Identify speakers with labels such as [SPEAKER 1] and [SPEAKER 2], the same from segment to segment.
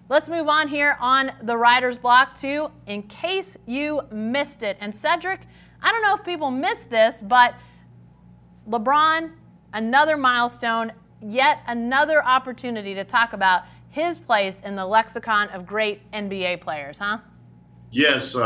[SPEAKER 1] let's move on here on the writer's block to In Case You Missed It. And Cedric, I don't know if people missed this, but LeBron, another milestone, yet another opportunity to talk about his place in the lexicon of great NBA players, huh?
[SPEAKER 2] Yes,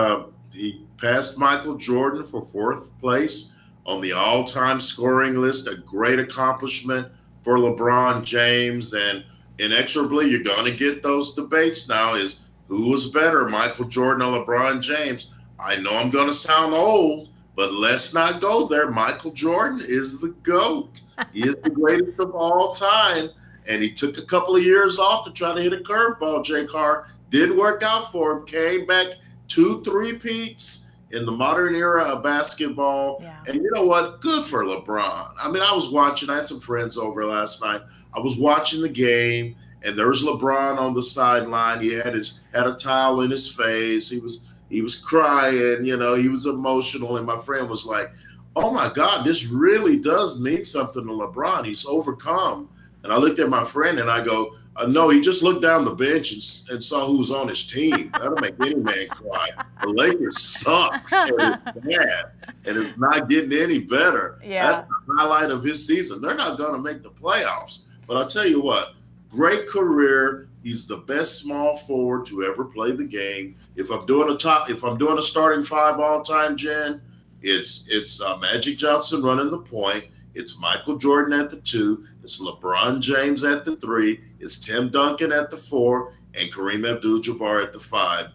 [SPEAKER 2] he passed Michael Jordan for 4th place on the all-time scoring list, a great accomplishment for LeBron James. And inexorably, you're going to get those debates now is who was better, Michael Jordan or LeBron James? I know I'm going to sound old, but let's not go there. Michael Jordan is the GOAT. He is the greatest of all time. And he took a couple of years off to try to hit a curveball, Jay Carr. Did work out for him. Came back 2 3-peats in the modern era of basketball.
[SPEAKER 1] Yeah.
[SPEAKER 2] And you know what? Good for LeBron. I mean, I was watching. I had some friends over last night. I was watching the game, and there's LeBron on the sideline. He had a towel in his face. He was crying. You know, he was emotional. And my friend was like, "Oh my God, this really does mean something to LeBron. He's overcome." And I looked at my friend and I go, "No, he just looked down the bench and saw who was on his team. That'll make any man cry. The Lakers suck. And it's bad. And it's not getting any better."
[SPEAKER 1] Yeah.
[SPEAKER 2] That's the highlight of his season. They're not going to make the playoffs. But I'll tell you what, great career. He's the best small forward to ever play the game. If I'm doing a starting 5 all-time, Jen, it's Magic Johnson running the point. It's Michael Jordan at the 2. It's LeBron James at the 3. It's Tim Duncan at the 4, and Kareem Abdul-Jabbar at the 5.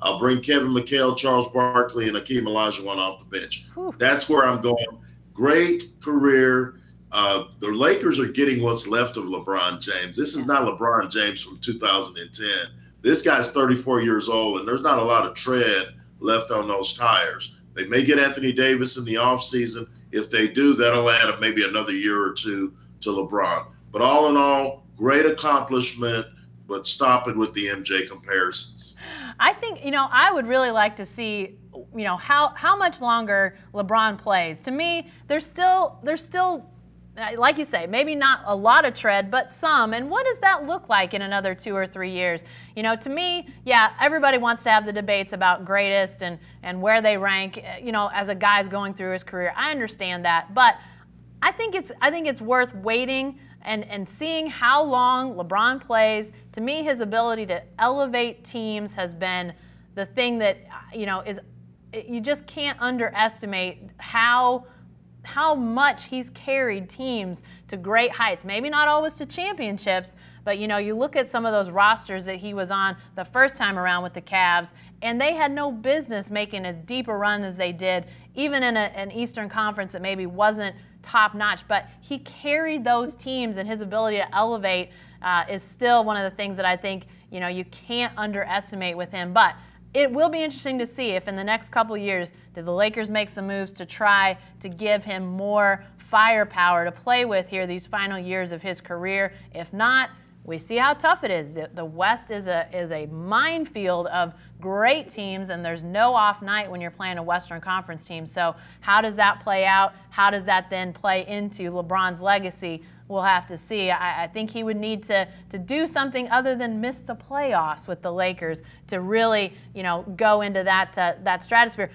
[SPEAKER 2] I'll bring Kevin McHale, Charles Barkley, and Akeem Olajuwon off the bench.
[SPEAKER 1] Whew.
[SPEAKER 2] That's where I'm going. Great career. The Lakers are getting what's left of LeBron James. This is not LeBron James from 2010. This guy's 34 years old, and there's not a lot of tread left on those tires. They may get Anthony Davis in the offseason. If they do, that'll add maybe another year or 2 to LeBron. But all in all, great accomplishment, but stop it with the MJ comparisons.
[SPEAKER 1] I think, I would really like to see, how much longer LeBron plays. To me, there's still, like you say, maybe not a lot of tread, but some. And what does that look like in another 2 or 3 years? To me, yeah, everybody wants to have the debates about greatest and where they rank, as a guy's going through his career. I understand that, but I think it's worth waiting and seeing how long LeBron plays. To me, his ability to elevate teams has been the thing that, you just can't underestimate how much he's carried teams to great heights. Maybe not always to championships, but you look at some of those rosters that he was on the first time around with the Cavs, and they had no business making as deep a run as they did, even in an Eastern Conference that maybe wasn't top notch. But he carried those teams, and his ability to elevate is still one of the things that I think you can't underestimate with him. But it will be interesting to see if in the next couple of years, do the Lakers make some moves to try to give him more firepower to play with here these final years of his career. If not, we see how tough it is. The West is a minefield of great teams, and there's no off night when you're playing a Western Conference team. So how does that play out? How does that then play into LeBron's legacy? We'll have to see. I think he would need to do something other than miss the playoffs with the Lakers to really, go into that stratosphere.